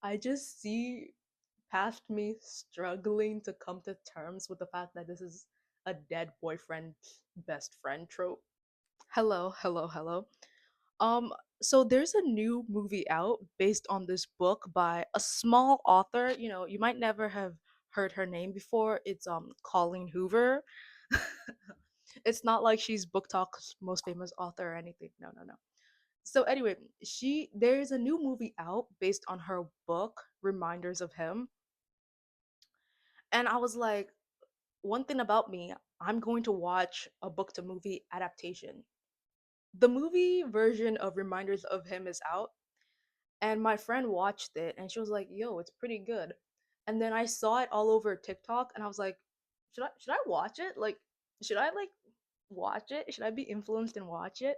I just see past me struggling to come to terms with the fact that this is a dead boyfriend best friend trope. Hello, hello, hello. Um, so there's a new movie out based on this book by a small author. You know, you might never have heard her name before. It's Colleen Hoover. It's not like she's Book Talk's most famous author or anything. No, no, no. So anyway, there's a new movie out based on her book Reminders of Him, and I was like, one thing about me, I'm going to watch a book to movie adaptation. The movie version of Reminders of Him is out, and my friend watched it and she was like, "Yo, it's pretty good." And then I saw it all over TikTok and I was like, should I watch it? Like should I like watch it? Should I be influenced and watch it?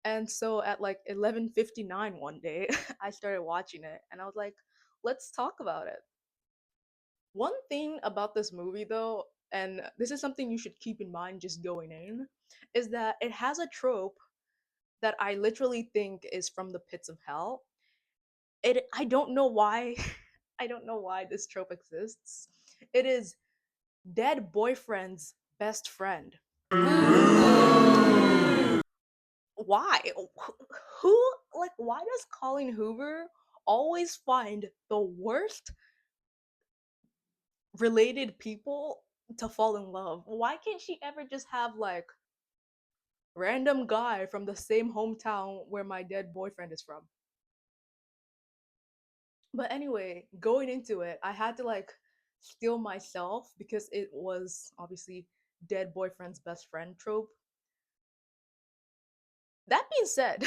And so at like 11:59 one day, I started watching it and I was like, "Let's talk about it." One thing about this movie though, and this is something you should keep in mind just going in, is that it has a trope that I literally think is from the pits of hell. I don't know why I don't know why this trope exists. It is dead boyfriend's best friend. Why? Who like why does Colleen Hoover always find the worst related people to fall in love? Why can't she ever just have like random guy from the same hometown where my dead boyfriend is from? But anyway, going into it, I had to like steel myself because it was obviously dead boyfriend's best friend trope. That being said,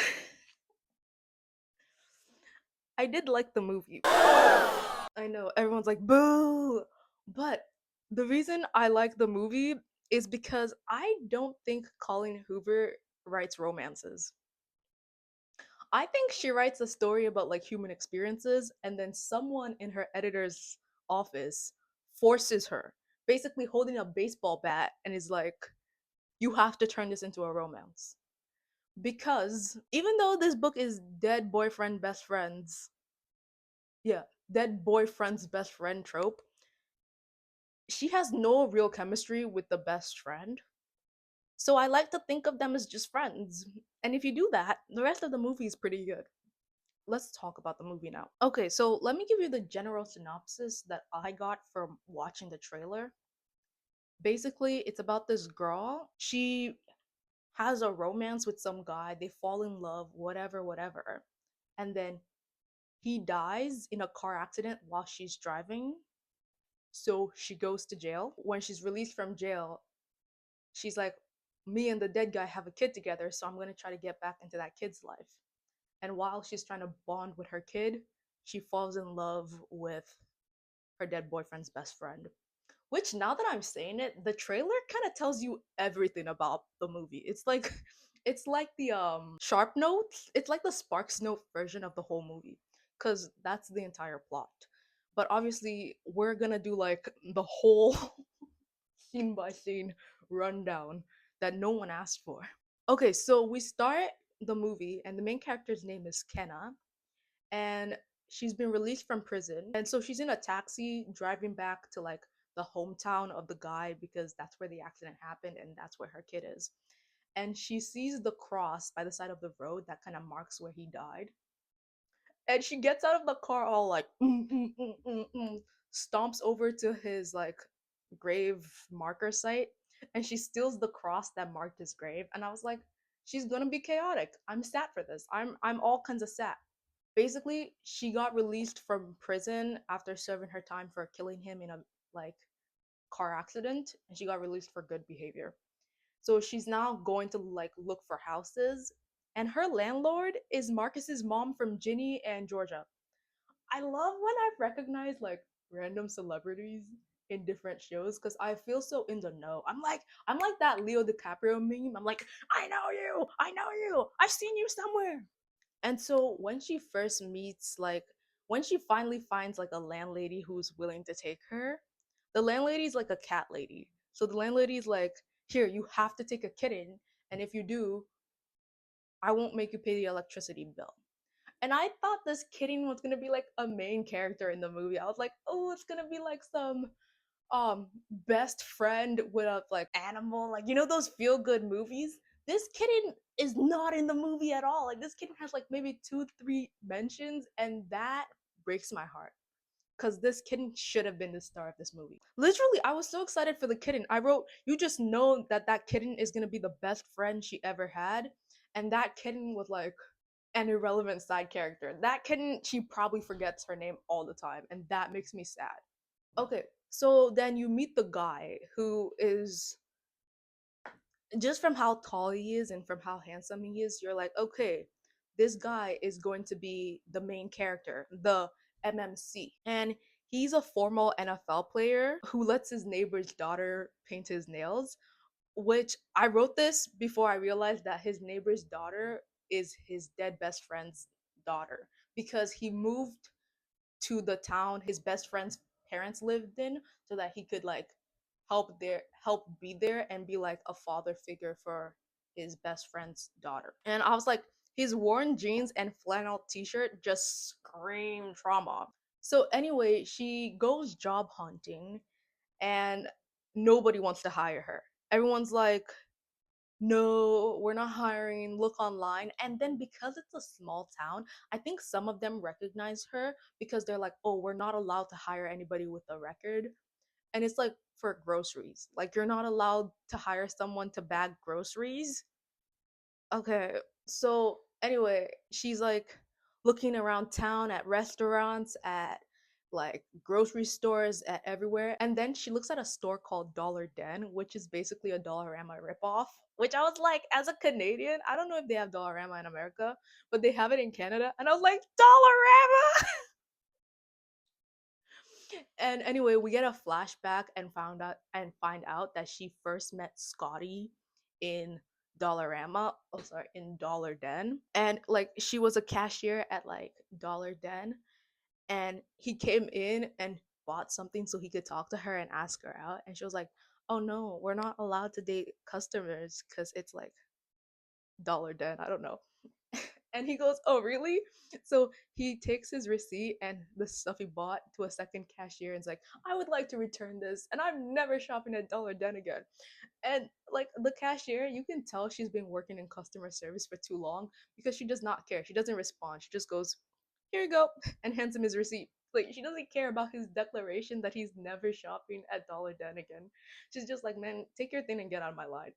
I did like the movie. I know everyone's like boo, but the reason I like the movie is because I don't think Colleen Hoover writes romances. I think she writes a story about like human experiences, and then someone in her editor's office forces her, basically holding a baseball bat, and is like, you have to turn this into a romance. Because even though this book is dead boyfriend best friends, yeah, dead boyfriend's best friend trope, she has no real chemistry with the best friend. So I like to think of them as just friends. And if you do that, the rest of the movie is pretty good. Let's talk about the movie now. Okay, so let me give you the general synopsis that I got from watching the trailer. Basically, it's about this girl. She has a romance with some guy. They fall in love, whatever, whatever. And then he dies in a car accident while she's driving. So she goes to jail. When she's released from jail, she's like, me and the dead guy have a kid together, so I'm going to try to get back into that kid's life. And while she's trying to bond with her kid, she falls in love with her dead boyfriend's best friend. Which, now that I'm saying it, the trailer kind of tells you everything about the movie. It's like the Sharp Notes. It's like the Sparks Note version of the whole movie, cuz that's the entire plot. But obviously, we're going to do like the whole scene by scene rundown that no one asked for. Okay, so we start the movie and the main character's name is Kenna, and she's been released from prison, and so she's in a taxi driving back to like the hometown of the guy because that's where the accident happened and that's where her kid is. And she sees the cross by the side of the road that kind of marks where he died, and she gets out of the car all like stomps over to his like grave marker site, and she steals the cross that marked his grave. And I was like, she's gonna be chaotic. I'm sad for this. I'm all kinds of sad. Basically, she got released from prison after serving her time for killing him in a like car accident, and she got released for good behavior. So she's now going to like look for houses, and her landlord is Marcus's mom from Ginny and Georgia. I love when I recognize like random celebrities in different shows because I feel so in the know. I'm like that Leo DiCaprio meme. I'm like, I know you, I've seen you somewhere. And so when she first meets, like, when she finally finds like a landlady who's willing to take her, the landlady's like a cat lady. So the landlady's like, here, you have to take a kitten, and if you do, I won't make you pay the electricity bill. And I thought this kitten was gonna be like a main character in the movie. I was like, oh, it's gonna be like some best friend with a like animal, like you know those feel good movies. This kitten is not in the movie at all. Like this kitten has like maybe 2 3 mentions, and that breaks my heart because this kitten should have been the star of this movie. Literally, I was so excited for the kitten. I wrote, you just know that that kitten is gonna be the best friend she ever had, and that kitten was like an irrelevant side character. That kitten, she probably forgets her name all the time, and that makes me sad. Okay, so then you meet the guy who is, just from how tall he is and from how handsome he is, you're like, okay, this guy is going to be the main character, the MMC. And he's a former NFL player who lets his neighbor's daughter paint his nails, which I wrote this before I realized that his neighbor's daughter is his dead best friend's daughter because he moved to the town his best friend's parents lived in so that he could like help be there and be like a father figure for his best friend's daughter. And I was like, his worn jeans and flannel t-shirt just scream trauma. So anyway, she goes job hunting and nobody wants to hire her. Everyone's like, no, we're not hiring, look online. And then because it's a small town, I think some of them recognize her because they're like, oh, we're not allowed to hire anybody with a record. And it's like for groceries. Like you're not allowed to hire someone to bag groceries. Okay. So anyway, she's like looking around town at restaurants, at like grocery stores, at everywhere. And then she looks at a store called Dollar Den, which is basically a Dollarama ripoff. Which I was like, as a Canadian, I don't know if they have Dollarama in America, but they have it in Canada. And I was like, Dollarama! And anyway, we get a flashback and find out that she first met Scotty in Dollarama. Oh, sorry, in Dollar Den, and like she was a cashier at like Dollar Den, and he came in and bought something so he could talk to her and ask her out, and she was like, "Oh no, we're not allowed to date customers because it's like Dollar Den." I don't know. And he goes, "Oh, really?" So he takes his receipt and the stuff he bought to a second cashier and is like, "I would like to return this, and I'm never shopping at Dollar Den again." And like the cashier, you can tell she's been working in customer service for too long because she does not care. She doesn't respond. She just goes, "Here you go," and hands him his receipt. Like she doesn't care about his declaration that he's never shopping at Dollar Den again. She's just like, "Man, take your thing and get out of my line."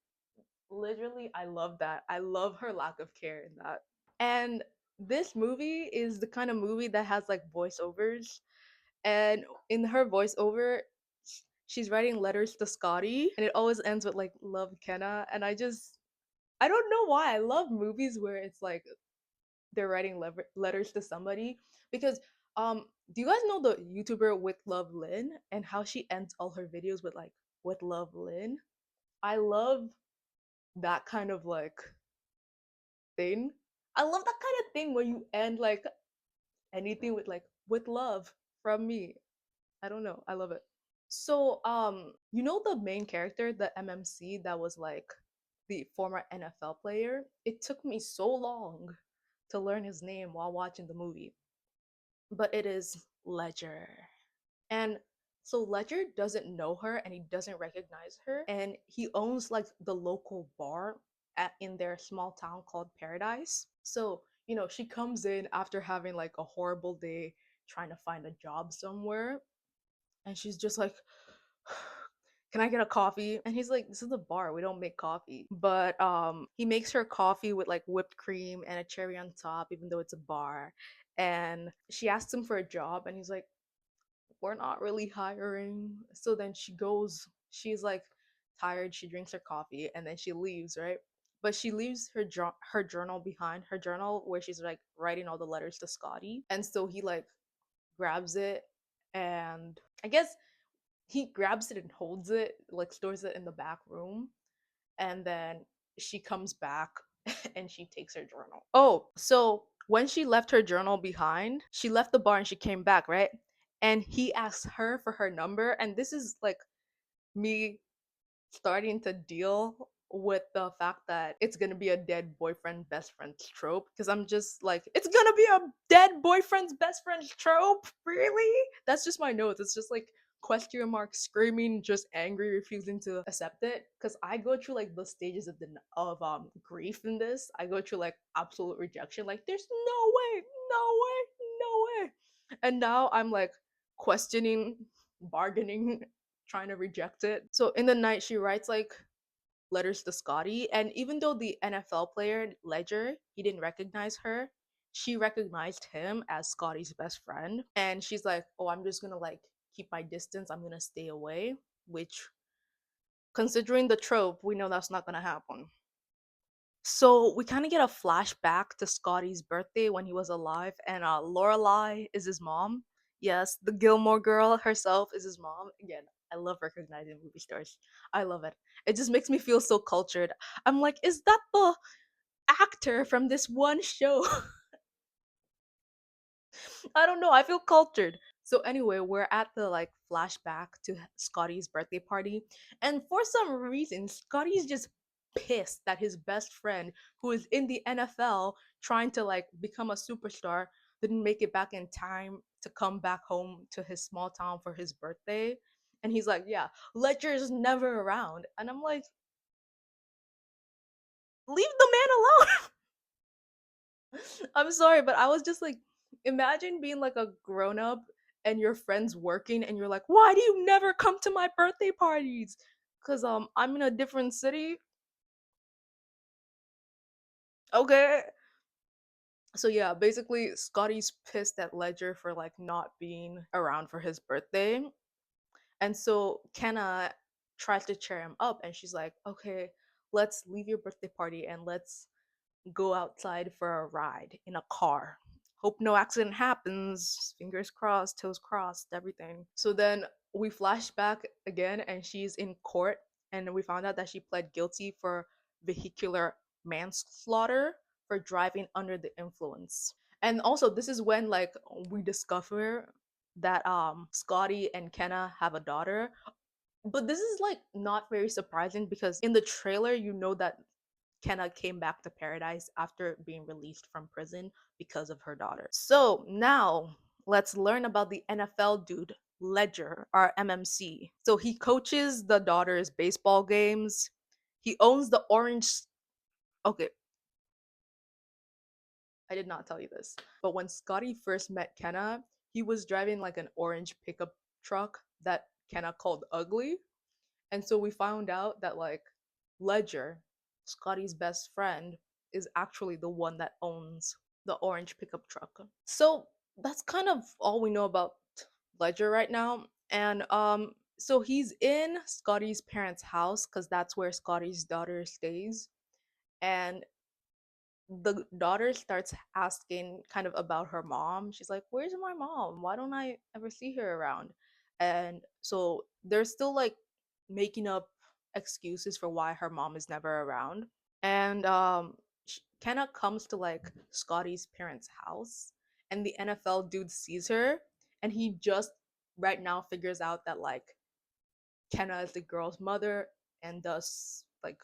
Literally, I love that. I love her lack of care in that. And this movie is the kind of movie that has like voiceovers. And in her voiceover, she's writing letters to Scotty, and it always ends with like "Love Kenna." And I don't know why I love movies where it's like they're writing letters to somebody because do you guys know the YouTuber With Love Lynn and how she ends all her videos with like "With Love Lynn"? I love that kind of like thing. I love that kind of thing where you end like anything with like "with love from me." I don't know. I love it. So, you know the main character, the MMC that was like the former NFL player? It took me so long to learn his name while watching the movie, but it is Ledger. And so Ledger doesn't know her and he doesn't recognize her, and he owns like the local bar in their small town called Paradise. So, she comes in after having like a horrible day trying to find a job somewhere, and she's just like, "Can I get a coffee?" And he's like, "This is a bar. We don't make coffee." But he makes her coffee with like whipped cream and a cherry on top, even though it's a bar. And she asks him for a job, and he's like, "We're not really hiring." So then she's like tired, she drinks her coffee, and then she leaves, right? But she leaves her journal behind, her journal where she's like writing all the letters to Scotty. And so he like grabs it, and I guess he grabs it and holds it, like stores it in the back room, and then she comes back and she takes her journal. Oh, so when she left her journal behind, she left the bar and she came back, right? And he asks her for her number, and this is like me starting to deal with the fact that it's gonna be a dead boyfriend best friend trope, because I'm just like, it's gonna be a dead boyfriend's best friend trope, really? That's just my notes. It's just like question mark, screaming, just angry, refusing to accept it. Because I go through like the stages of grief in this. I go through like absolute rejection, like there's no way, no way, no way. And now I'm like questioning, bargaining, trying to reject it. So in the night, she writes like letters to Scotty. And even though the NFL player, Ledger, he didn't recognize her, she recognized him as Scotty's best friend. And she's like, oh, I'm just gonna like keep my distance. I'm gonna stay away. Which, considering the trope, we know that's not gonna happen. So we kind of get a flashback to Scotty's birthday when he was alive, and Lorelai is his mom. Yes, the Gilmore girl herself is his mom. Again, I love recognizing movie stars. I love it. It just makes me feel so cultured. I'm like, is that the actor from this one show? I don't know. I feel cultured. So anyway, we're at the like flashback to Scotty's birthday party, and for some reason, Scotty's just pissed that his best friend, who is in the NFL trying to like become a superstar, didn't make it back in time to come back home to his small town for his birthday. And he's like, "Yeah, Ledger's never around," and I'm like, "Leave the man alone." I'm sorry, but I was just like, imagine being like a grown up and your friends working and you're like, why do you never come to my birthday parties? Cause I'm in a different city. Okay. So yeah, basically Scotty's pissed at Ledger for like not being around for his birthday. And so Kenna tries to cheer him up and she's like, okay, let's leave your birthday party and let's go outside for a ride in a car. Hope no accident happens. Fingers crossed, toes crossed, everything. So then we flash back again, and she's in court, and we found out that she pled guilty for vehicular manslaughter for driving under the influence. And also, this is when like we discover that Scotty and Kenna have a daughter. But this is like not very surprising because in the trailer you know that Kenna came back to paradise after being released from prison because of her daughter. So now let's learn about the NFL dude, Ledger, our MMC. So he coaches the daughter's baseball games. He owns the orange. Okay, I did not tell you this. But when Scotty first met Kenna, he was driving like an orange pickup truck that Kenna called ugly. And so we found out that like Ledger, Scotty's best friend, is actually the one that owns the orange pickup truck. So that's kind of all we know about Ledger right now. And so he's in Scotty's parents' house because that's where Scotty's daughter stays. And the daughter starts asking kind of about her mom. She's like, where's my mom? Why don't I ever see her around? And so they're still like making up excuses for why her mom is never around. And Kenna comes to like Scotty's parents' house, and the NFL dude sees her, and he just right now figures out that like Kenna is the girl's mother, and thus like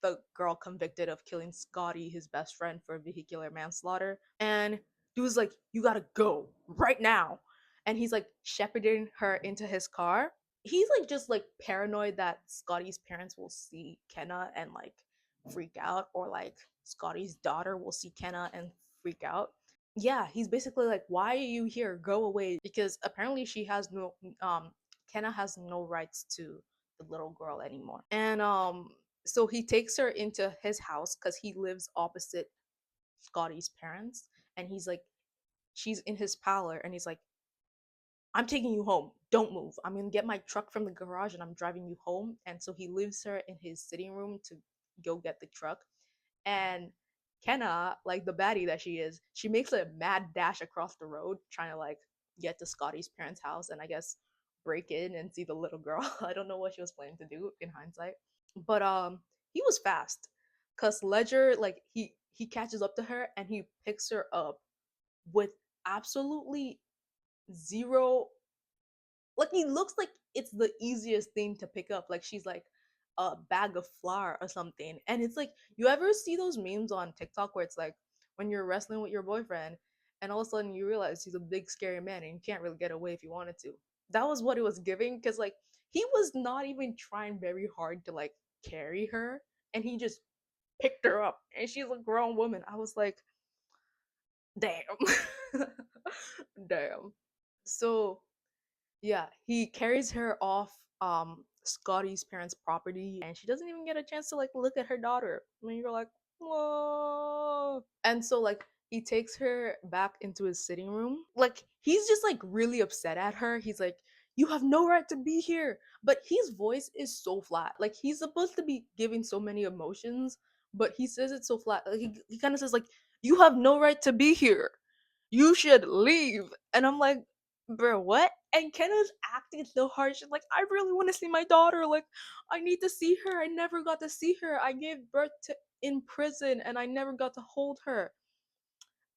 the girl convicted of killing Scotty, his best friend, for vehicular manslaughter. And dude's like, you gotta go right now. And he's like shepherding her into his car. He's like just like paranoid that Scotty's parents will see Kenna and like freak out, or like Scotty's daughter will see Kenna and freak out. Yeah, he's basically like, why are you here? Go away. Because apparently she has no Kenna has no rights to the little girl anymore. And so he takes her into his house because he lives opposite Scotty's parents. And he's like, she's in his parlor, and he's like, I'm taking you home. Don't move. I'm gonna get my truck from the garage and I'm driving you home. And so he leaves her in his sitting room to go get the truck. And Kenna, like the baddie that she is, she makes a mad dash across the road trying to like get to Scotty's parents' house and I guess break in and see the little girl. I don't know what she was planning to do in hindsight. But he was fast. Cause Ledger, like he catches up to her and he picks her up with absolutely zero, like he looks like it's the easiest thing to pick up. Like she's like a bag of flour or something. And it's like, you ever see those memes on TikTok where it's like when you're wrestling with your boyfriend and all of a sudden you realize he's a big scary man and you can't really get away if you wanted to. That was what it was giving, because like he was not even trying very hard to like carry her, and he just picked her up and she's a grown woman. I was like, damn. Damn. So yeah, he carries her off Scotty's parents' property and she doesn't even get a chance to like look at her daughter. I mean, you're like, whoa. And so like he takes her back into his sitting room. Like he's just like really upset at her. He's like, you have no right to be here. But his voice is so flat. Like he's supposed to be giving so many emotions, but he says it so flat. Like he kind of says like, you have no right to be here. You should leave. And I'm like, bro, what? And Kenna's acting so hard. She's like, I really want to see my daughter. Like, I need to see her. I never got to see her. I gave birth to in prison and I never got to hold her.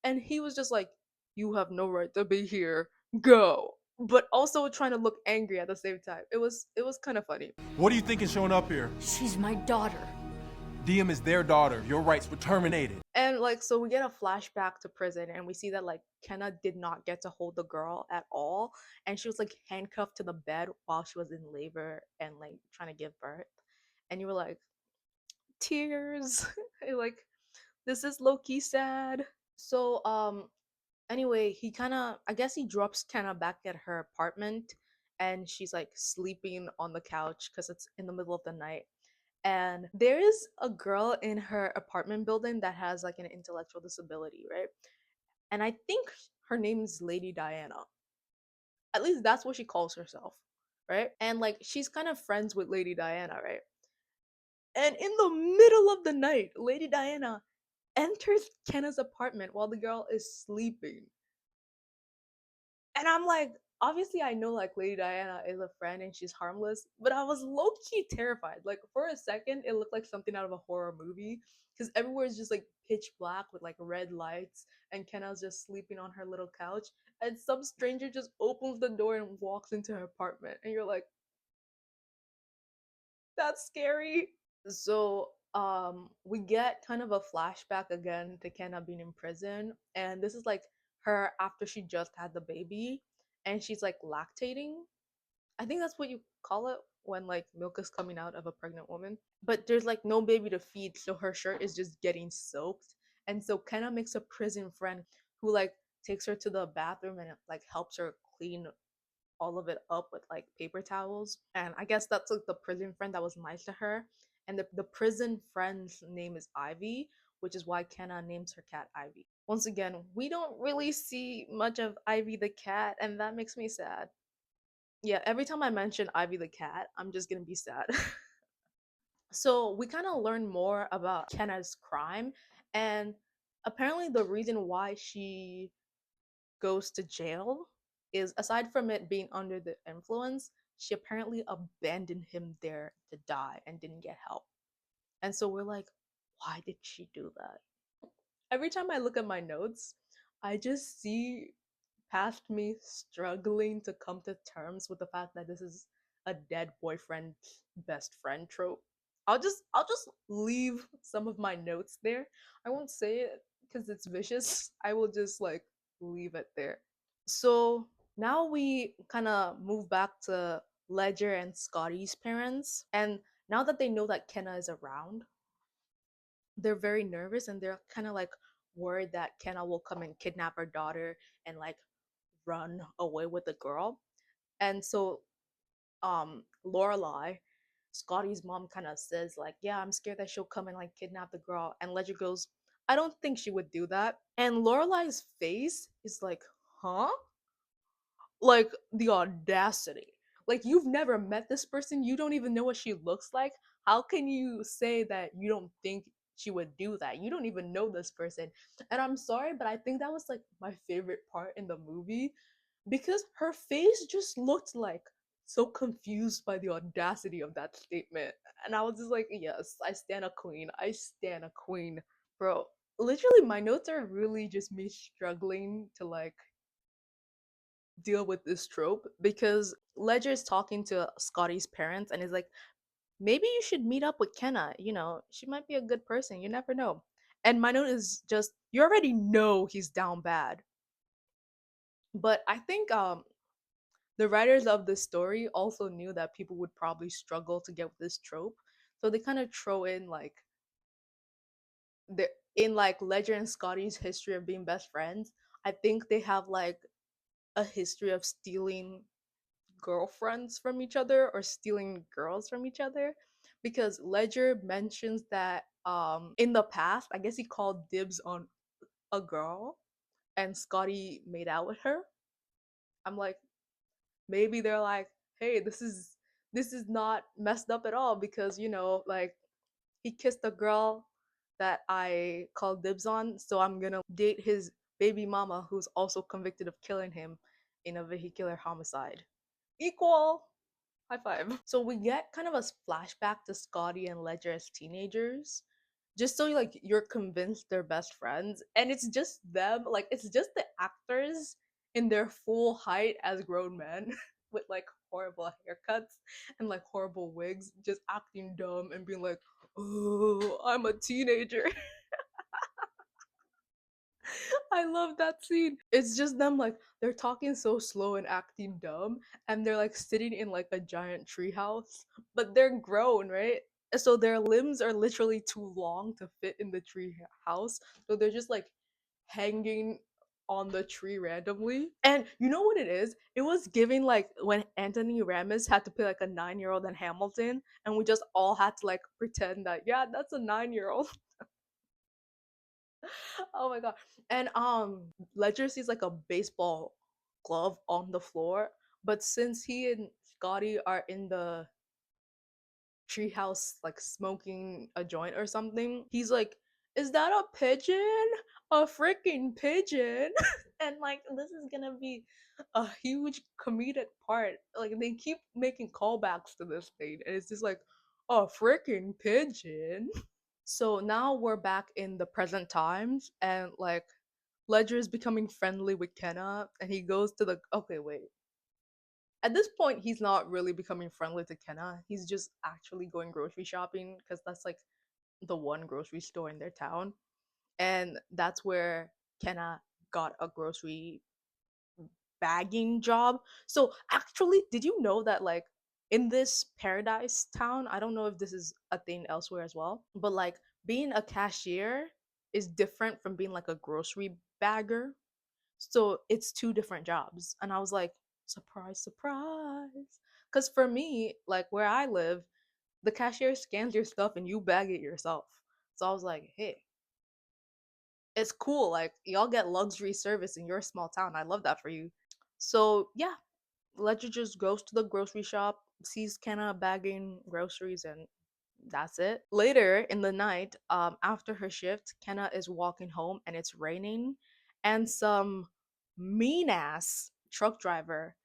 And he was just like, you have no right to be here. Go. But also trying to look angry at the same time. It was kind of funny. What do you think is showing up here? She's my daughter. Diem is their daughter. Your rights were terminated. And like so we get a flashback to prison and we see that like Kenna did not get to hold the girl at all, and she was like handcuffed to the bed while she was in labor and like trying to give birth. And you were like, tears. You're like, this is low key sad. So anyway, he kind of, I guess he drops Kenna back at her apartment and she's like sleeping on the couch because it's in the middle of the night. And there is a girl in her apartment building that has like an intellectual disability, right? And I think her name is Lady Diana. At least that's what she calls herself, right? And like she's kind of friends with Lady Diana, right? And in the middle of the night, Lady Diana enters Kenna's apartment while the girl is sleeping. And I'm like, obviously, I know like Lady Diana is a friend and she's harmless, but I was low key terrified. Like for a second, it looked like something out of a horror movie because everywhere is just like pitch black with like red lights, and Kenna's just sleeping on her little couch, and some stranger just opens the door and walks into her apartment, and you're like, that's scary. So we get kind of a flashback again to Kenna being in prison, and this is like her after she just had the baby and she's like lactating. I think that's what you call it when like milk is coming out of a pregnant woman. But there's like no baby to feed, so her shirt is just getting soaked. And so Kenna makes a prison friend who like takes her to the bathroom and like helps her clean all of it up with like paper towels. And I guess that's like the prison friend that was nice to her. And the prison friend's name is Ivy, which is why Kenna names her cat Ivy. Once again, we don't really see much of Ivy the cat, and that makes me sad. Yeah, every time I mention Ivy the cat, I'm just gonna be sad. So we kind of learn more about Kenna's crime, and apparently the reason why she goes to jail is, aside from it being under the influence, she apparently abandoned him there to die and didn't get help. And so we're like, why did she do that? Every time I look at my notes, I just see past me struggling to come to terms with the fact that this is a dead boyfriend best friend trope. I'll just leave some of my notes there. I won't say it because it's vicious. I will just like leave it there. So now we kind of move back to Ledger and Scotty's parents, and now that they know that Kenna is around, they're very nervous and they're kind of like worried that Kenna will come and kidnap her daughter and like run away with the girl. And so Lorelai, Scotty's mom, kind of says like, yeah, I'm scared that she'll come and like kidnap the girl. And Ledger goes, I don't think she would do that. And Lorelai's face is like, huh? Like the audacity. Like you've never met this person, you don't even know what she looks like. How can you say that you don't think she would do that? You don't even know this person. And I'm sorry, but I think that was like my favorite part in the movie, because her face just looked like so confused by the audacity of that statement. And I was just like, yes, I stand a queen. I stand a queen. Bro, literally my notes are really just me struggling to like deal with this trope, because Ledger is talking to Scotty's parents and is like, maybe you should meet up with Kenna. You know, she might be a good person. You never know. And my note is just, you already know he's down bad. But I think the writers of this story also knew that people would probably struggle to get with this trope. So they kind of throw in like the in like Ledger and Scotty's history of being best friends. I think they have like a history of stealing girlfriends from each other or stealing girls from each other, because Ledger mentions that in the past, I guess he called dibs on a girl and Scotty made out with her. I'm like, maybe they're like, hey, this is not messed up at all, because like, he kissed a girl that I called dibs on, so I'm gonna date his baby mama who's also convicted of killing him in a vehicular homicide. Equal. High five. So we get kind of a flashback to Scotty and Ledger as teenagers, just so like you're convinced they're best friends, and it's just them, like it's just the actors in their full height as grown men with like horrible haircuts and like horrible wigs, just acting dumb and being like, "Oh, I'm a teenager." I love that scene. It's just them like they're talking so slow and acting dumb, and they're like sitting in like a giant treehouse, but they're grown, right? So their limbs are literally too long to fit in the tree house, so they're just like hanging on the tree randomly. And you know what it is? It was giving like when Anthony Ramis had to play like a 9-year-old in Hamilton, and we just all had to like pretend that, yeah, that's a 9-year-old. Oh my god. And Ledger sees like a baseball glove on the floor, but since he and Scotty are in the treehouse like smoking a joint or something, he's like, "Is that a pigeon? A freaking pigeon!" And like this is gonna be a huge comedic part. Like they keep making callbacks to this thing, and it's just like, "A freaking pigeon." So now we're back in the present times, and like Ledger is becoming friendly with Kenna, and he goes to the. Okay, wait. At this point, he's not really becoming friendly to Kenna. He's just actually going grocery shopping because that's like the one grocery store in their town, and that's where Kenna got a grocery bagging job. So actually, did you know that like in this paradise town, I don't know if this is a thing elsewhere as well, but like being a cashier is different from being like a grocery bagger. So it's two different jobs. And I was like, surprise, surprise. Cuz for me, like where I live, the cashier scans your stuff and you bag it yourself. So I was like, hey, it's cool. Like y'all get luxury service in your small town. I love that for you. So yeah, Ledger just goes to the grocery shop, sees Kenna bagging groceries, and that's it. Later in the night, after her shift, Kenna is walking home and it's raining, and some mean ass truck driver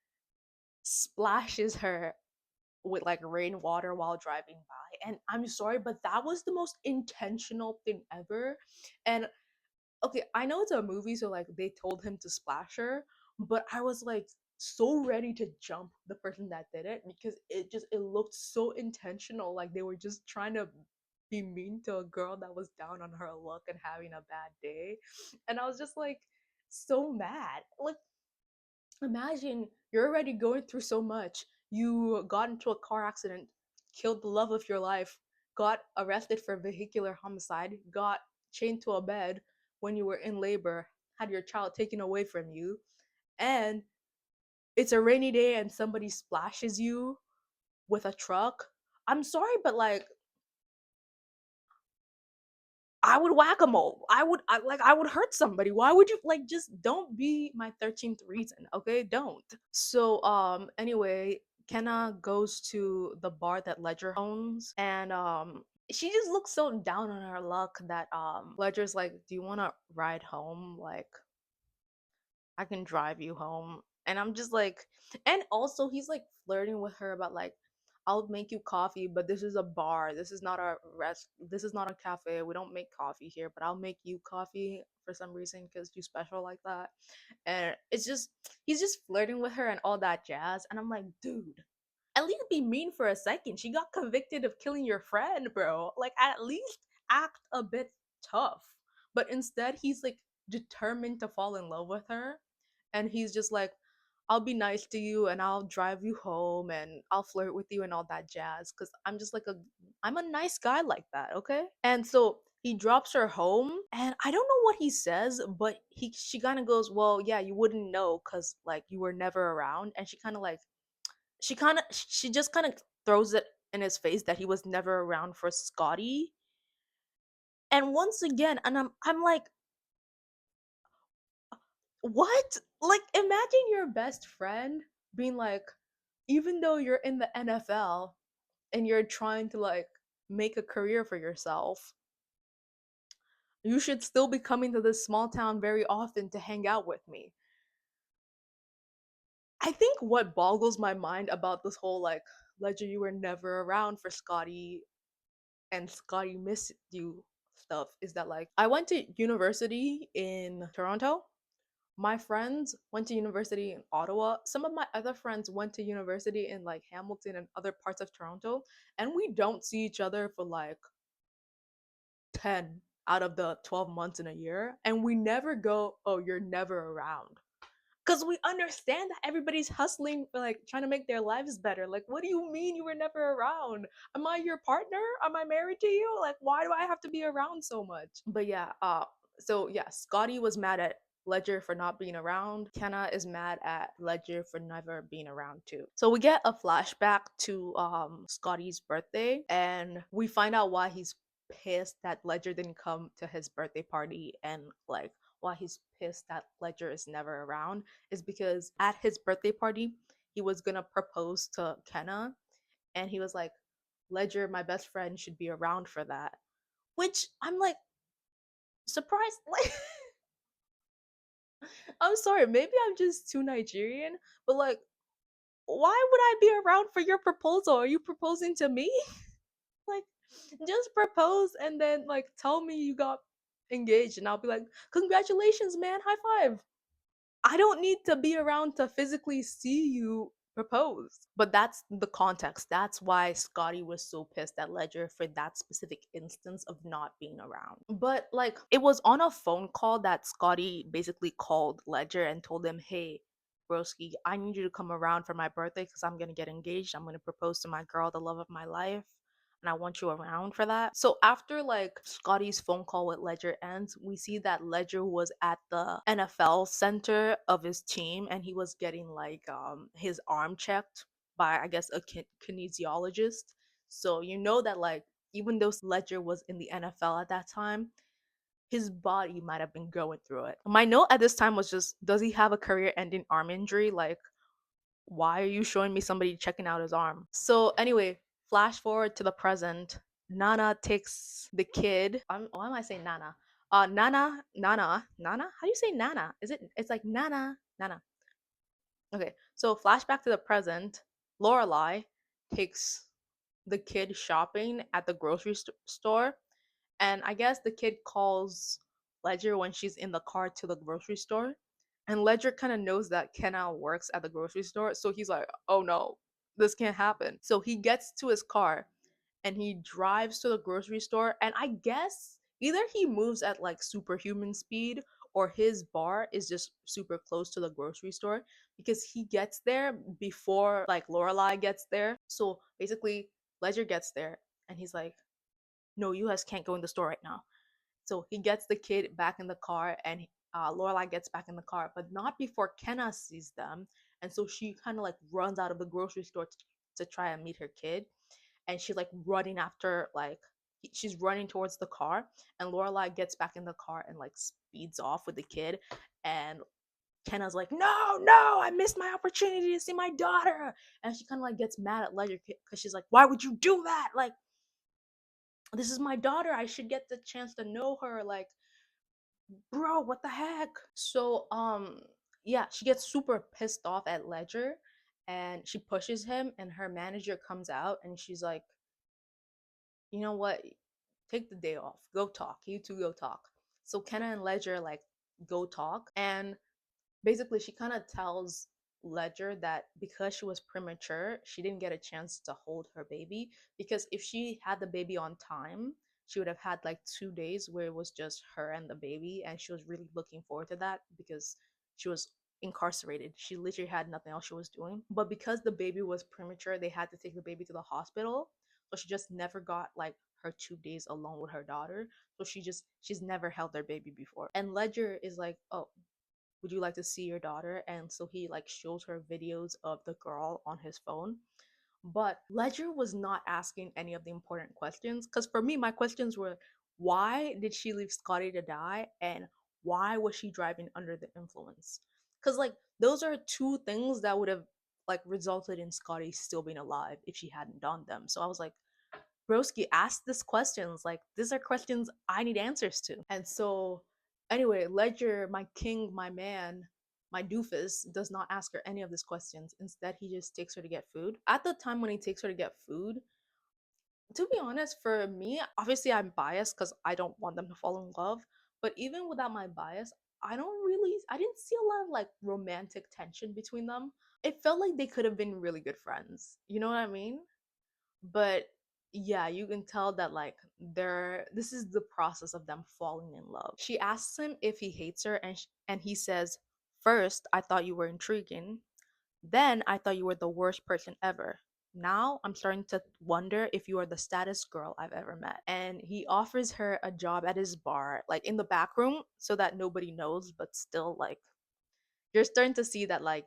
splashes her with like rainwater while driving by. And I'm sorry, but that was the most intentional thing ever. And okay, I know it's a movie, so like they told him to splash her, but I was like so ready to jump the person that did it because it looked so intentional. Like they were just trying to be mean to a girl that was down on her luck and having a bad day. And I was just like so mad. Like imagine you're already going through so much. You got into a car accident, killed the love of your life, got arrested for vehicular homicide, got chained to a bed when you were in labor, had your child taken away from you, and it's a rainy day and somebody splashes you with a truck. I'm sorry, but like I would whack a mole. I would hurt somebody. Why would you like just don't be my 13th reason, okay? Don't. So anyway, Kenna goes to the bar that Ledger owns, and she just looks so down on her luck that Ledger's like, "Do you want to ride home? Like I can drive you home." And I'm just like, and also he's like flirting with her about like, "I'll make you coffee, but this is a bar. This is not a rest. This is not a cafe. We don't make coffee here, but I'll make you coffee for some reason because you special like that." And it's just he's just flirting with her and all that jazz. And I'm like, dude, At least be mean for a second. She got convicted of killing your friend, bro. Like, at least act a bit tough. But instead, he's like determined to fall in love with her. And he's just like, I'll be nice to you and I'll drive you home and I'll flirt with you and all that jazz. Cause I'm just like I'm a nice guy like that, okay? And so he drops her home and I don't know what he says, but she kind of goes, well, yeah, you wouldn't know because like you were never around. And she just kind of throws it in his face that he was never around for Scotty. And once again, and I'm like, what? Like, imagine your best friend being like, even though you're in the NFL and you're trying to like make a career for yourself, you should still be coming to this small town very often to hang out with me. I think what boggles my mind about this whole like Ledger, you were never around for Scotty and Scotty missed you stuff is that like I went to university in Toronto. My friends went to university in Ottawa. Some of my other friends went to university in like Hamilton and other parts of Toronto, and we don't see each other for like 10 out of the 12 months in a year, and we never go, "Oh, you're never around." Because we understand that everybody's hustling for like trying to make their lives better. Like, what do you mean you were never around? Am I your partner? Am I married to you? Like, why do I have to be around so much? But yeah, so yeah, Scotty was mad at Ledger for not being around. Kenna is mad at Ledger for never being around too. So we get a flashback to Scotty's birthday and we find out why he's pissed that Ledger didn't come to his birthday party and like why he's pissed that Ledger is never around is because at his birthday party he was gonna propose to Kenna and he was like, Ledger, my best friend, should be around for that. Which I'm like surprised like I'm sorry, maybe I'm just too Nigerian, but like, why would I be around for your proposal? Are you proposing to me? Like, just propose and then like tell me you got engaged, and I'll be like, congratulations, man, high five. I don't need to be around to physically see you propose. But that's the context. That's why Scotty was so pissed at Ledger for that specific instance of not being around. But like it was on a phone call that Scotty basically called Ledger and told him, "Hey, broski, I need you to come around for my birthday cuz I'm going to get engaged. I'm going to propose to my girl, the love of my life." And I want you around for that. So after like Scotty's phone call with Ledger ends, we see that Ledger was at the NFL center of his team and he was getting like his arm checked by I guess a kinesiologist. So you know that like even though Ledger was in the NFL at that time, his body might have been going through it. My note at this time was just, does he have a career-ending arm injury? Like, why are you showing me somebody checking out his arm? So anyway, flash forward to the present. Nana takes the kid. Why am I saying Nana? Nana. How do you say Nana? Is it? It's like Nana. Okay, so flashback to the present. Lorelai takes the kid shopping at the grocery store, and I guess the kid calls Ledger when she's in the car to the grocery store. And Ledger kind of knows that Kenna works at the grocery store. So he's like, oh no, this can't happen. So he gets to his car and he drives to the grocery store. And I guess either he moves at like superhuman speed or his bar is just super close to the grocery store because he gets there before like Lorelai gets there. So basically, Ledger gets there and he's like, no, you guys can't go in the store right now. So he gets the kid back in the car, and Lorelai gets back in the car, but not before Kenna sees them. And so she kind of like runs out of the grocery store to try and meet her kid, and she's like running after like she's running towards the car, and Lorelai gets back in the car and like speeds off with the kid, and Kenna's like, no, no, I missed my opportunity to see my daughter, and she kind of like gets mad at Ledger because she's like, why would you do that? Like, this is my daughter. I should get the chance to know her. Like, bro, what the heck? So, yeah, she gets super pissed off at Ledger and she pushes him, and her manager comes out and she's like, you know what? Take the day off. Go talk. You two go talk. So Kenna and Ledger like go talk, and basically she kind of tells Ledger that because she was premature, she didn't get a chance to hold her baby. Because if she had the baby on time, she would have had like 2 days where it was just her and the baby. And she was really looking forward to that because she was incarcerated. She literally had nothing else she was doing. But because the baby was premature, they had to take the baby to the hospital. So she just never got like her 2 days alone with her daughter. So she's never held their baby before. And Ledger is like, oh, would you like to see your daughter? And so he like shows her videos of the girl on his phone. But Ledger was not asking any of the important questions, because for me my questions were, why did she leave Scotty to die, and why was she driving under the influence? Because like those are two things that would have like resulted in Scotty still being alive if she hadn't done them. So I was like, broski, ask these questions. Like these are questions I need answers to. And so anyway, Ledger, my king, my man, my doofus, does not ask her any of these questions. Instead, he just takes her to get food. At the time when he takes her to get food, to be honest, for me, obviously I'm biased because I don't want them to fall in love. But even without my bias, I didn't see a lot of like romantic tension between them. It felt like they could have been really good friends. You know what I mean? But yeah, you can tell that like they're this is the process of them falling in love. She asks him if he hates her, and he says, "First, I thought you were intriguing. Then I thought you were the worst person ever. Now I'm starting to wonder if you are the saddest girl I've ever met." And he offers her a job at his bar, like in the back room, so that nobody knows, but still like you're starting to see that like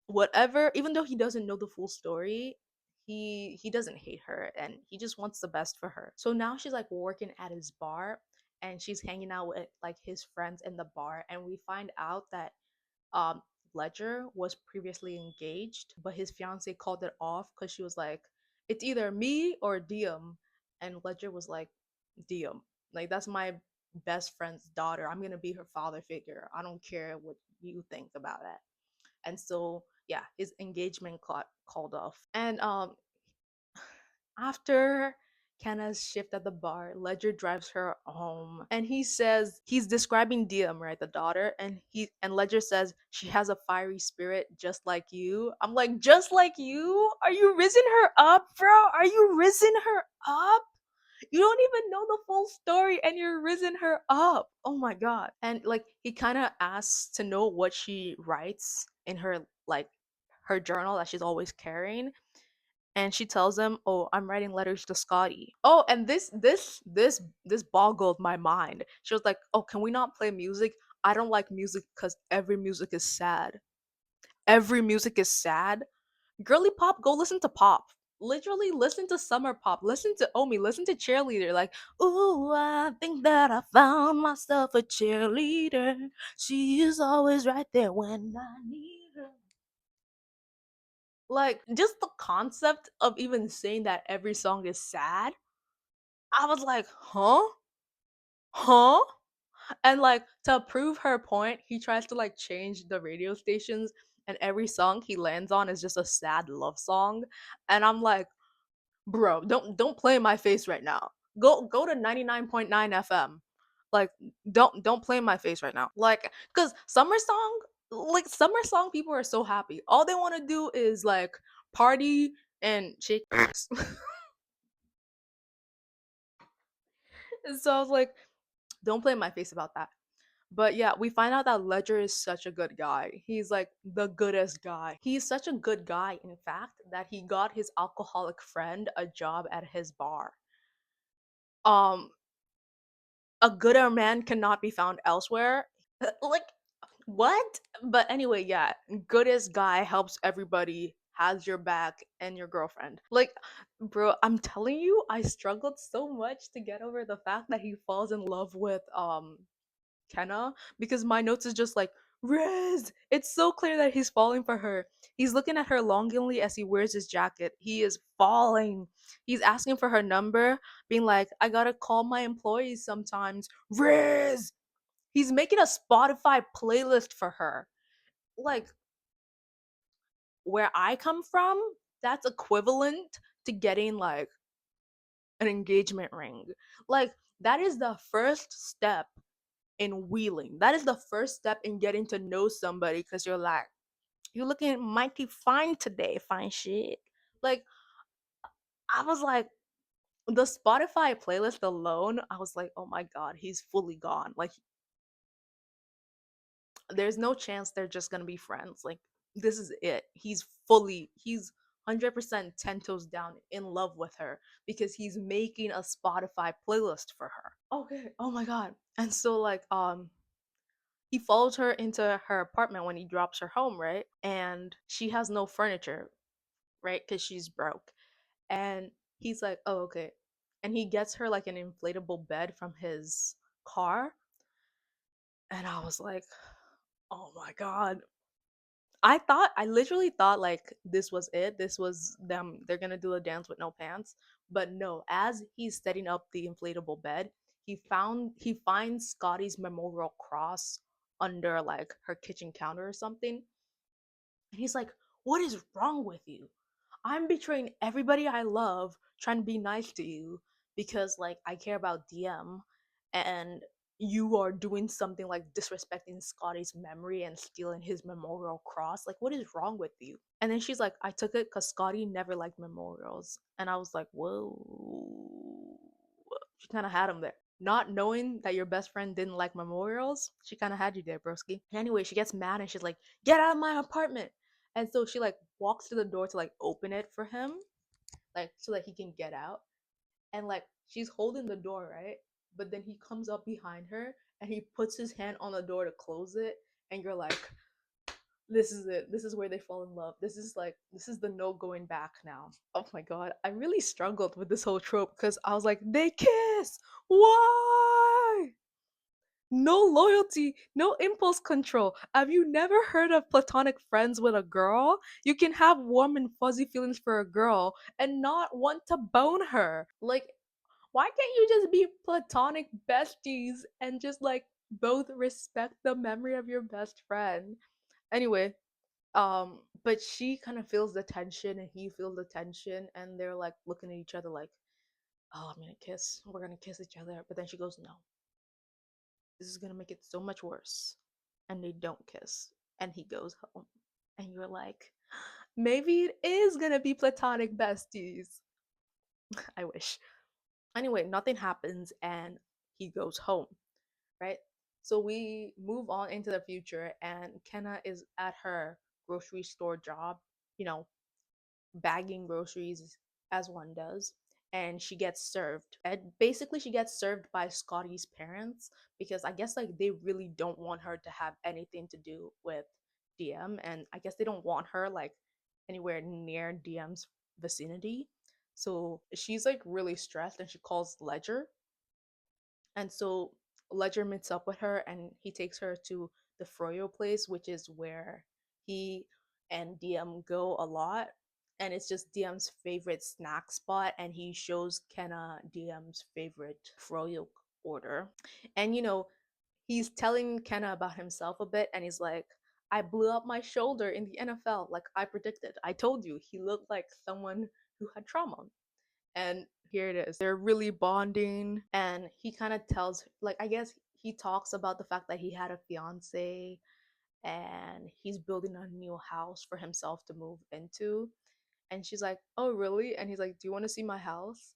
whatever, even though he doesn't know the full story, he doesn't hate her and he just wants the best for her. So now she's like working at his bar, and she's hanging out with like his friends in the bar, and we find out that um Ledger was previously engaged, but his fiance called it off because she was like, it's either me or Diem. And Ledger was like, Diem, like that's my best friend's daughter, I'm gonna be her father figure, I don't care what you think about it. And so yeah, his engagement called off. And after Kenna's shift at the bar, Ledger drives her home, and he says he's describing Diem, right, the daughter, and Ledger says she has a fiery spirit just like you. I'm like, just like you? Are you risen her up, bro? Are you risen her up? You don't even know the full story and you're risen her up. Oh my god. And like he kind of asks to know what she writes in her like her journal that she's always carrying, and she tells him, "Oh, I'm writing letters to Scotty." Oh, and this boggled my mind. She was like, "Oh, can we not play music? I don't like music cuz every music is sad. Every music is sad. Girly pop, go listen to pop. Literally listen to summer pop. Listen to Omi. Listen to cheerleader. Like, ooh, I think that I found myself a cheerleader. She is always right there when I need her." Like, just the concept of even saying that every song is sad, I was like, huh? Huh? And like to prove her point, he tries to like change the radio stations, and every song he lands on is just a sad love song. And I'm like, bro, don't play in my face right now. Go to 99.9 FM. Like don't play in my face right now. Like cuz summer song people are so happy. All they want to do is like party and shake ass. So I was like, don't play in my face about that. But yeah, we find out that Ledger is such a good guy. He's like the goodest guy. He's such a good guy, in fact, that he got his alcoholic friend a job at his bar. Um, a gooder man cannot be found elsewhere. Like, what? But anyway, yeah, goodest guy helps everybody, has your back and your girlfriend. Like, bro, I'm telling you, I struggled so much to get over the fact that he falls in love with Kenna, because my notes is just like, Riz, it's so clear that he's falling for her. He's looking at her longingly as he wears his jacket. He is falling. He's asking for her number, being like, I gotta call my employees sometimes. Riz! He's making a Spotify playlist for her. Like, where I come from, that's equivalent to getting like an engagement ring. Like, that is the first step in wheeling. That is the first step in getting to know somebody, because you're like, You're looking mighty fine today, fine shit. Like, I was like, the Spotify playlist alone, I was like, oh my god, he's fully gone. Like, there's no chance they're just gonna be friends. Like, this is it. He's 100% 10 toes down in love with her because he's making a Spotify playlist for her. Okay, oh my god. And so, like, he follows her into her apartment when he drops her home, right? And she has no furniture, right? Because she's broke. And he's like, oh, okay. And he gets her like an inflatable bed from his car. And I was like, oh my God. I literally thought like this was it. This was them. They're going to do a dance with no pants. But no, as he's setting up the inflatable bed, he finds Scotty's memorial cross under like her kitchen counter or something. And he's like, what is wrong with you? I'm betraying everybody I love, trying to be nice to you because like I care about DM and you are doing something like disrespecting Scotty's memory and stealing his memorial cross. Like, what is wrong with you? And then she's like, I took it because Scotty never liked memorials. And I was like, whoa. She kind of had him there. Not knowing that your best friend didn't like memorials, she kind of had you there, broski. Anyway, she gets mad and she's like, get out of my apartment. And so she like walks to the door to like open it for him, like so that he can get out. And like she's holding the door, right? But then he comes up behind her and he puts his hand on the door to close it. And you're like, this is it. This is where they fall in love. This is the no going back now. Oh my god. I really struggled with this whole trope because I was like, they kiss. Why? No loyalty, no impulse control. Have you never heard of platonic friends with a girl? You can have warm and fuzzy feelings for a girl and not want to bone her. Like, why can't you just be platonic besties and just like both respect the memory of your best friend? Anyway, but she kind of feels the tension and he feels the tension and they're like looking at each other like, oh, I'm gonna kiss. We're gonna kiss each other. But then she goes, no, this is gonna make it so much worse. And they don't kiss. And he goes home. And you're like, maybe it is gonna be platonic besties. I wish. Anyway, nothing happens and he goes home, right? So we move on into the future and Kenna is at her grocery store job, you know, bagging groceries as one does, and she gets served. And basically she gets served by Scotty's parents because I guess like they really don't want her to have anything to do with DM, and I guess they don't want her like anywhere near DM's vicinity. So she's like really stressed and she calls Ledger. And so Ledger meets up with her and he takes her to the Froyo place, which is where he and DM go a lot. And it's just DM's favorite snack spot. And he shows Kenna DM's favorite Froyo order. And he's telling Kenna about himself a bit. And he's like, I blew up my shoulder in the NFL like I predicted. I told you he looked like someone who had trauma. And here it is. They're really bonding. And he kind of tells, like, I guess he talks about the fact that he had a fiance and he's building a new house for himself to move into. And she's like, oh, really? And he's like, do you want to see my house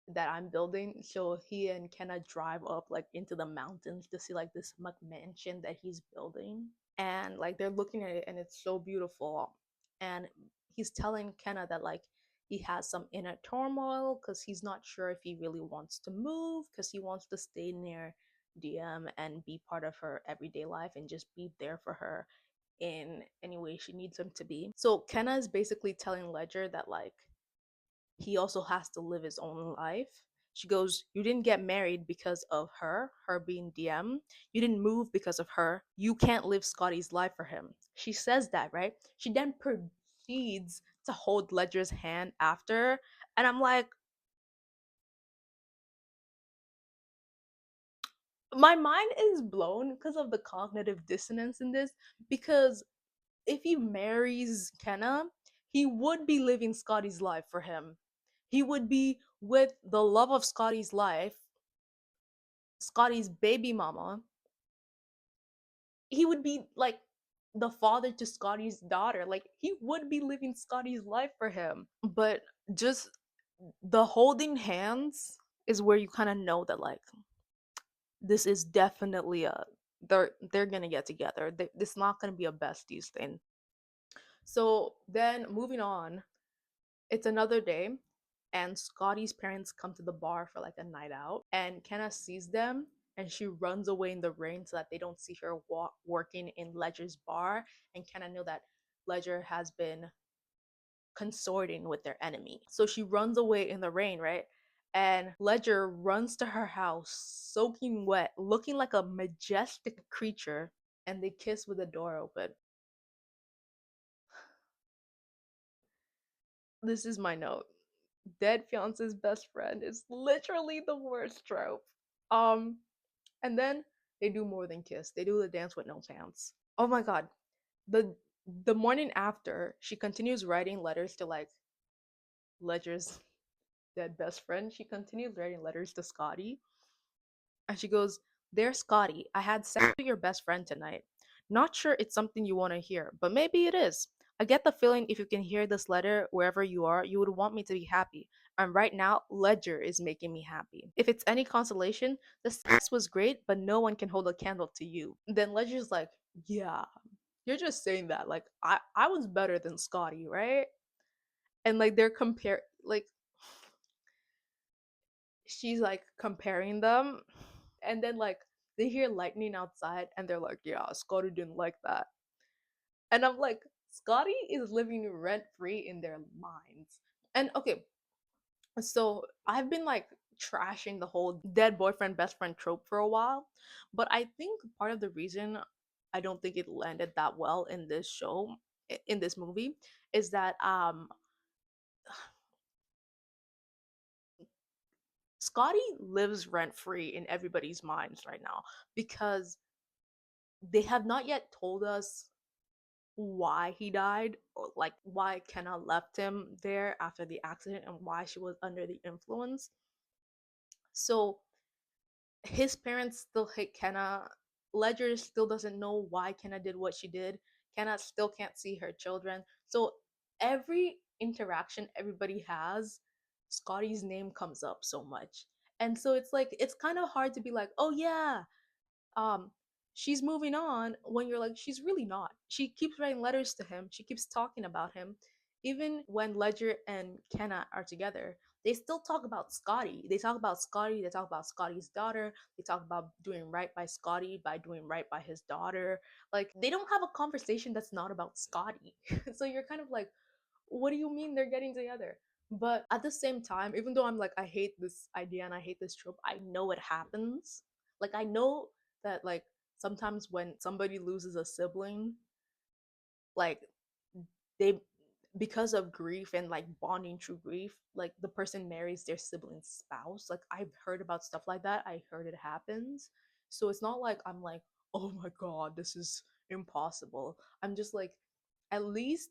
that I'm building? So he and Kenna drive up, like, into the mountains to see, like, this McMansion that he's building. And, like, they're looking at it and it's so beautiful. And he's telling Kenna that, like, he has some inner turmoil because he's not sure if he really wants to move because he wants to stay near DM and be part of her everyday life and just be there for her in any way she needs him to be. So Kenna is basically telling Ledger that like he also has to live his own life. She goes, you didn't get married because of her being DM. You didn't move because of her. You can't live Scotty's life for him. She says that, right? She then proceeds to hold Ledger's hand after. And I'm like, my mind is blown because of the cognitive dissonance in this. Because if he marries Kenna, he would be living Scotty's life for him. He would be with the love of Scotty's life, Scotty's baby mama. He would be like the father to Scotty's daughter. Like he would be living Scotty's life for him. But just the holding hands is where you kind of know that like this is definitely a they're gonna get together. This not gonna be a besties thing. So then moving on, it's another day, and Scotty's parents come to the bar for like a night out, and Kenna sees them, and she runs away in the rain so that they don't see her working in Ledger's bar, and Kenna knew that Ledger has been consorting with their enemy. So she runs away in the rain, right? And Ledger runs to her house, soaking wet, looking like a majestic creature, and they kiss with the door open. This is my note. Dead fiance's best friend is literally the worst trope. Um, and then they do more than kiss. They do the dance with no pants. Oh my god. The the morning after, she continues writing letters to like Ledger's dead best friend. She continues writing letters to Scotty, and she goes, "There, Scotty, I had sex with your best friend tonight. Not sure it's something you want to hear, but maybe it is. I get the feeling if you can hear this letter wherever you are, you would want me to be happy. And right now, Ledger is making me happy. If it's any consolation, the sex was great, but no one can hold a candle to you." Then Ledger's like, "Yeah, you're just saying that. Like, I was better than Scotty, right?" And like they're like she's like comparing them, and then like they hear lightning outside and they're like, "Yeah, Scotty didn't like that." And I'm like, Scotty is living rent free in their minds. And okay, so I've been like trashing the whole dead boyfriend best friend trope for a while, but I think part of the reason I don't think it landed that well in this show, in this movie, is that Scotty lives rent free in everybody's minds right now because they have not yet told us why he died, or like why Kenna left him there after the accident and why she was under the influence. So his parents still hate Kenna. Ledger still doesn't know why Kenna did what she did. Kenna still can't see her children. So every interaction everybody has, Scotty's name comes up so much. And so it's like it's kind of hard to be like, "Oh yeah, um she's moving on," when you're like, she's really not. She keeps writing letters to him, she keeps talking about him. Even when Ledger and Kenna are together, they still talk about Scotty. They talk about Scotty, they talk about Scotty's daughter, they talk about doing right by Scotty by doing right by his daughter. Like they don't have a conversation that's not about Scotty. So you're kind of like, what do you mean they're getting together? But at the same time, even though I'm like, I hate this idea and I hate this trope, I know it happens. Like, I know that, like, sometimes when somebody loses a sibling, like, they, because of grief and like bonding through grief, like, the person marries their sibling's spouse. Like, I've heard about stuff like that. I heard it happens. So it's not like I'm like, oh my God, this is impossible. I'm just like, at least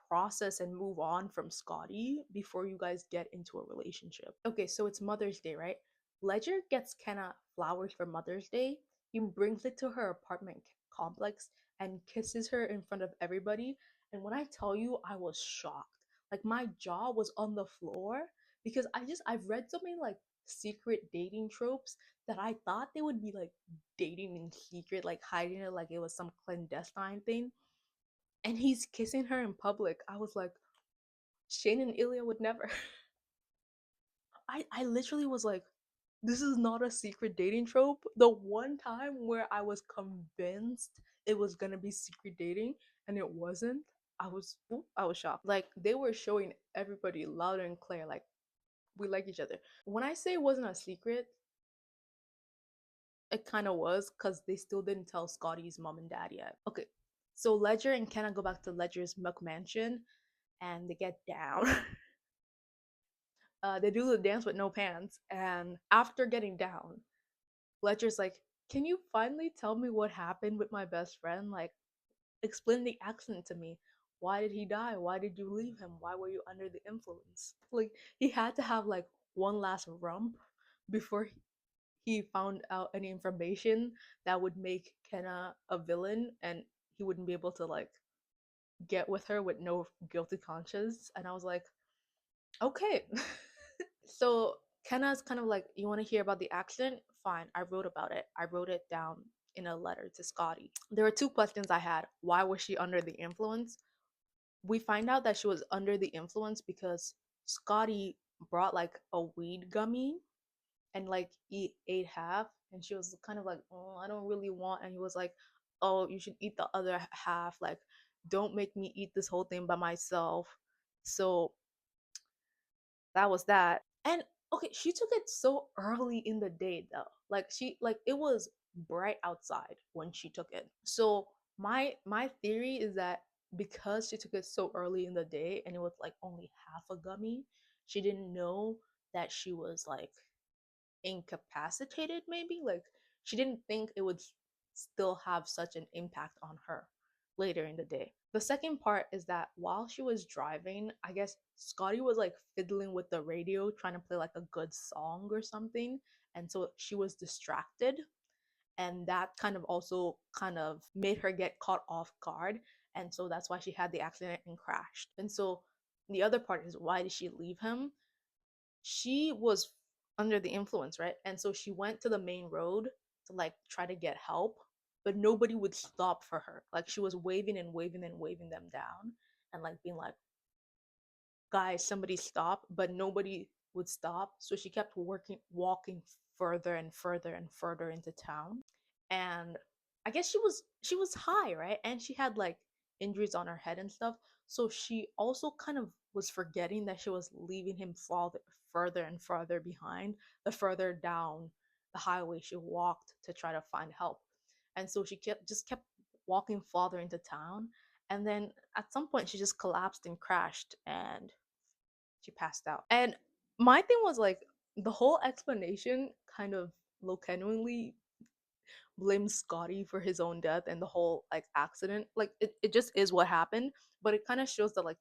process and move on from Scotty before you guys get into a relationship. Okay, so it's Mother's Day, right? Ledger gets Kenna flowers for Mother's Day. He brings it to her apartment complex and kisses her in front of everybody. And when I tell you, I was shocked. Like my jaw was on the floor because I've read so many like secret dating tropes that I thought they would be like dating in secret, like hiding it like it was some clandestine thing, and he's kissing her in public. I was like, Shane and Ilya would never. I literally was like, this is not a secret dating trope. The one time where I was convinced it was gonna be secret dating and it wasn't, I was shocked. Like they were showing everybody loud and clear, like we like each other. When I say it wasn't a secret, it kind of was because they still didn't tell Scotty's mom and dad yet. Okay, so Ledger and Kenna go back to Ledger's Milk Mansion and they get down. They do the dance with no pants, and after getting down, Ledger's like, "Can you finally tell me what happened with my best friend? Like, explain the accident to me. Why did he die? Why did you leave him? Why were you under the influence?" Like, he had to have like one last rump before he found out any information that would make Kenna a villain, and he wouldn't be able to like get with her with no guilty conscience. And I was like, okay. So Kenna's kind of like, you want to hear about the accident? Fine, I wrote about it. I wrote it down in a letter to Scotty. There were two questions I had. Why was she under the influence? We find out that she was under the influence because Scotty brought like a weed gummy and like he ate half, and she was kind of like, oh, I don't really want, and he was like, oh, you should eat the other half, like don't make me eat this whole thing by myself. So that was that. And okay, she took it so early in the day though. Like she like it was bright outside when she took it. So my theory is that because she took it so early in the day and it was like only half a gummy, she didn't know that she was like incapacitated, maybe like she didn't think it would still have such an impact on her later in the day. The second part is that while she was driving, I guess Scotty was like fiddling with the radio trying to play like a good song or something, and so she was distracted, and that kind of also kind of made her get caught off guard, and so that's why she had the accident and crashed. And so the other part is, why did she leave him? She was under the influence, right? And so she went to the main road to like try to get help, but nobody would stop for her. Like she was waving and waving and waving them down and like being like, guys, somebody stop, but nobody would stop. So she kept walking further and further and further into town. And I guess she was high, right? And she had like injuries on her head and stuff. So she also kind of was forgetting that she was leaving him further and further behind, the further down the highway she walked to try to find help. And so she kept walking farther into town, and then at some point she just collapsed and crashed and she passed out. And my thing was like, the whole explanation kind of genuinely blames Scotty for his own death and the whole like accident. Like it just is what happened, but it kind of shows that like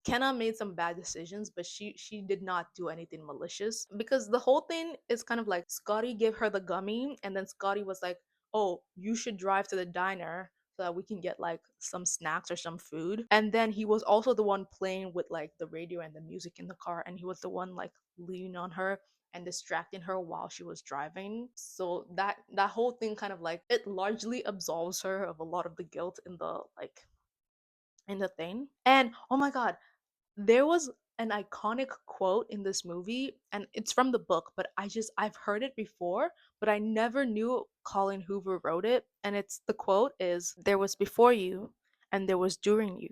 Kenna made some bad decisions, but she did not do anything malicious, because the whole thing is kind of like Scotty gave her the gummy, and then Scotty was like, "Oh, you should drive to the diner so that we can get like some snacks or some food." And then he was also the one playing with like the radio and the music in the car, and he was the one like leaning on her and distracting her while she was driving. So that whole thing kind of like, it largely absolves her of a lot of the guilt in the like in the thing. And oh my god, there was an iconic quote in this movie, and it's from the book, but I've heard it before, but I never knew Colleen Hoover wrote it. And it's, the quote is, there was before you and there was during you.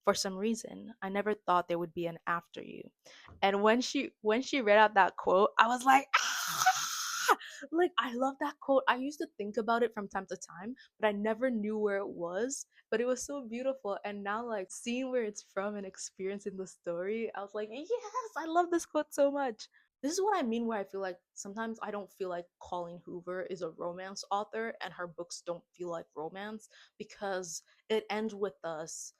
For some reason, I never thought there would be an after you. And when she read out that quote, I was like, ah! Like I love that quote. I used to think about it from time to time, but I never knew where it was. But it was so beautiful, and now like seeing where it's from and experiencing the story, I was like, yes, I love this quote so much. This is what I mean, where I feel like sometimes I don't feel like Colleen Hoover is a romance author and her books don't feel like romance, because it ends with us,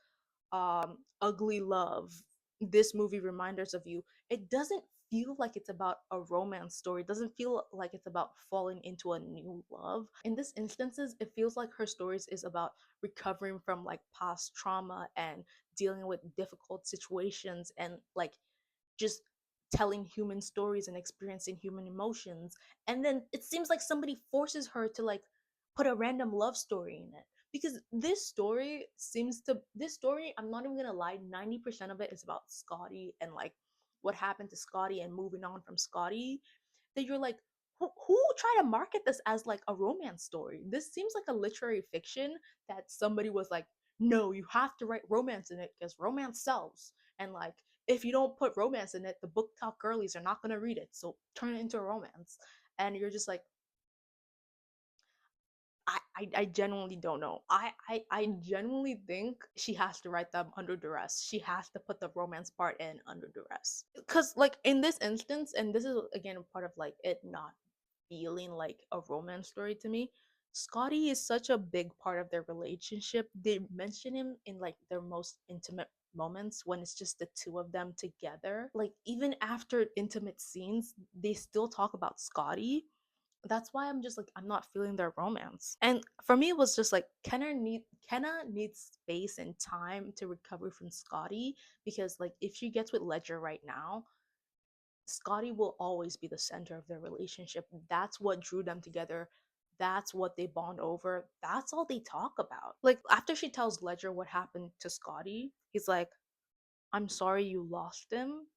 ugly love, this movie, reminders of you. It doesn't feel like it's about a romance story. It doesn't feel like it's about falling into a new love. In this instances, it feels like her stories is about recovering from like past trauma and dealing with difficult situations, and like just telling human stories and experiencing human emotions. And then it seems like somebody forces her to like put a random love story in it, because this story, I'm not even gonna lie, 90% of it is about Scotty and like what happened to Scotty and moving on from Scotty. That you're like, who tried to market this as like a romance story? This seems like a literary fiction that somebody was like, no, you have to write romance in it because romance sells. And like, if you don't put romance in it, the book talk girlies are not gonna read it. So turn it into a romance. And you're just like, I genuinely don't know. I genuinely think she has to write them under duress. She has to put the romance part in under duress. Cause like in this instance, and this is again part of like it not feeling like a romance story to me. Scotty is such a big part of their relationship. They mention him in like their most intimate moments when it's just the two of them together. Like even after intimate scenes, they still talk about Scotty. That's why I'm just like I'm not feeling their romance. And for me, it was just like Kenna needs space and time to recover from Scotty because like if she gets with Ledger right now, Scotty will always be the center of their relationship. That's what drew them together. That's what they bond over. That's all they talk about. Like after she tells Ledger what happened to Scotty, he's like, "I'm sorry you lost him,"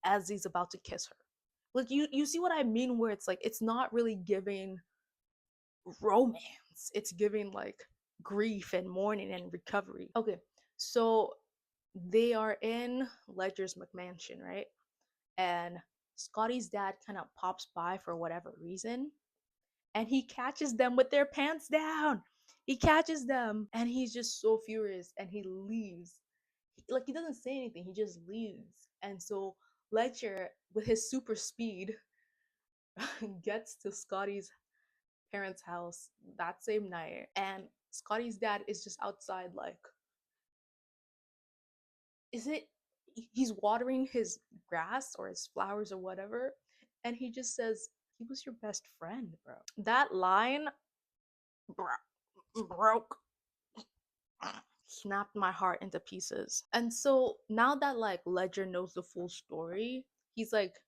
as he's about to kiss her. Like you see what I mean where it's like it's not really giving romance. It's giving like grief and mourning and recovery. Okay. So they are in Ledger's McMansion, right? And Scotty's dad kind of pops by for whatever reason and he catches them with their pants down. He catches them and he's just so furious and he leaves. Like he doesn't say anything, he just leaves. And so Ledger, with his super speed, gets to Scotty's parents' house that same night. And Scotty's dad is just outside, like, is it he's watering his grass or his flowers or whatever, and he just says, "He was your best friend, bro." That line broke, snapped my heart into pieces. And so now that like Ledger knows the full story, he's like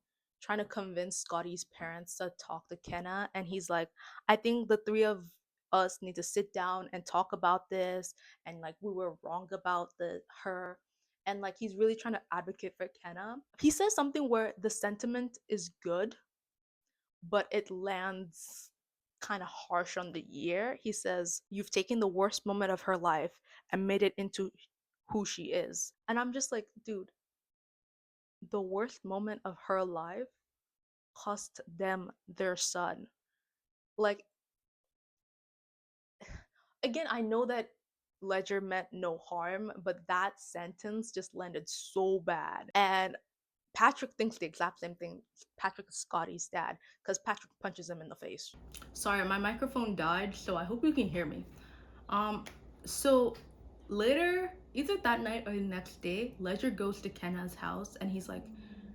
trying to convince Scotty's parents to talk to Kenna, and he's like, "I think the three of us need to sit down and talk about this, and like we were wrong about the her." And like he's really trying to advocate for Kenna. He says something where the sentiment is good, but it lands kind of harsh on the year. He says, "You've taken the worst moment of her life and made it into who she is." And I'm just like, dude, the worst moment of her life cost them their son. Like, again, I know that Ledger meant no harm, but that sentence just landed so bad. And Patrick thinks the exact same thing. Patrick is Scotty's dad because Patrick punches him in the face. Sorry, my microphone died, so I hope you can hear me. Um, so later, either that night or the next day, Ledger goes to Kenna's house and he's like,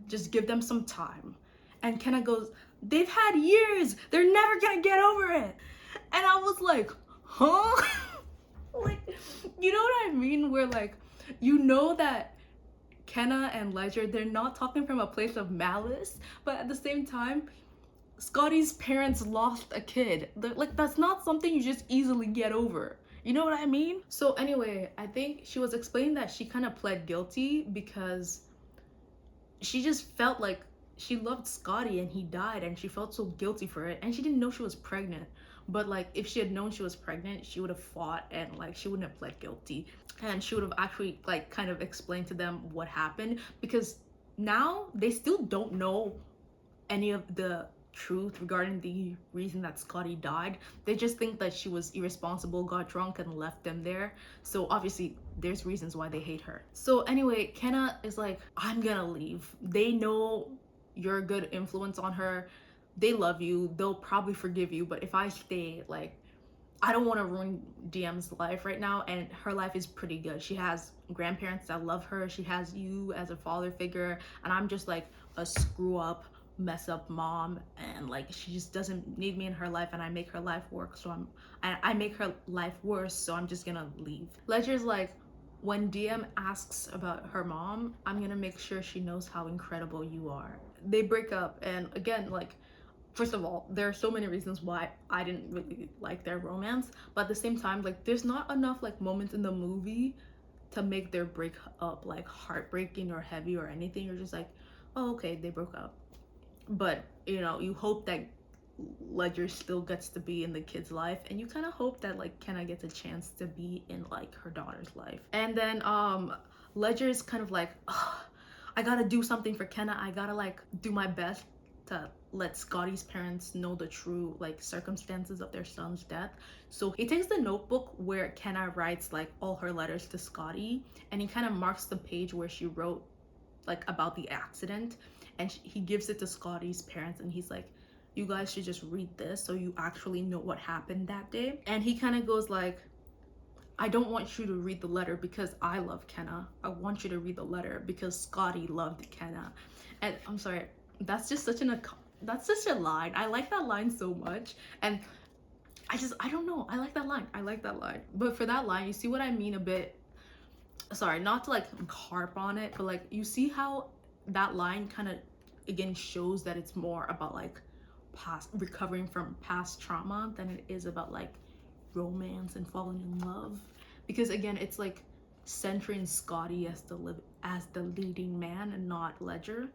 just give them some time. And Kenna goes, "They've had years. They're never gonna get over it." And I was like, huh? Like, you know what I mean? Where like, you know that Kenna and Ledger, they're not talking from a place of malice, but at the same time, Scotty's parents lost a kid. Like, that's not something you just easily get over. You know what I mean? So, anyway, I think she was explaining that she kind of pled guilty because she just felt like she loved Scotty and he died and she felt so guilty for it and she didn't know she was pregnant. But like if she had known she was pregnant, she would have fought and like she wouldn't have pled guilty. And she would have actually like kind of explained to them what happened because now they still don't know any of the truth regarding the reason that Scotty died. They just think that she was irresponsible, got drunk, and left them there. So obviously, there's reasons why they hate her. So anyway, Kenna is like, "I'm gonna leave. They know you're a good influence on her. They love you. They'll probably forgive you. But if I stay, like, I don't want to ruin DM's life right now, and her life is pretty good. She has grandparents that love her. She has you as a father figure, and I'm just like a screw up, mess up mom, and like she just doesn't need me in her life, and I make her life work. So I make her life worse. So I'm just gonna leave." Ledger's like, "When DM asks about her mom, I'm gonna make sure she knows how incredible you are." They break up, and again, like first of all, there are so many reasons why I didn't really like their romance, but at the same time, like there's not enough like moments in the movie to make their break up like heartbreaking or heavy or anything. You're just like, "Oh, okay, they broke up." But you know, you hope that Ledger still gets to be in the kid's life, and you kind of hope that like Kenna gets a chance to be in like her daughter's life. And then Ledger is kind of like, "Ugh, I gotta do something for Kenna. I gotta like do my best to let Scotty's parents know the true like circumstances of their son's death." So he takes the notebook where Kenna writes like all her letters to Scotty, and he kind of marks the page where she wrote like about the accident, and he gives it to Scotty's parents, and he's like, "You guys should just read this so you actually know what happened that day." And he kind of goes like, "I don't want you to read the letter because I love Kenna. I want you to read the letter because Scotty loved Kenna." And I'm sorry, that's just such an That's such a line. I like that line so much. And I don't know. I like that line. I like that line. But for that line, you see what I mean a bit. Sorry, not to like harp on it, but like you see how that line kind of again shows that it's more about like past recovering from past trauma than it is about like romance and falling in love. Because again, it's like centering Scotty as the leading man and not Ledger.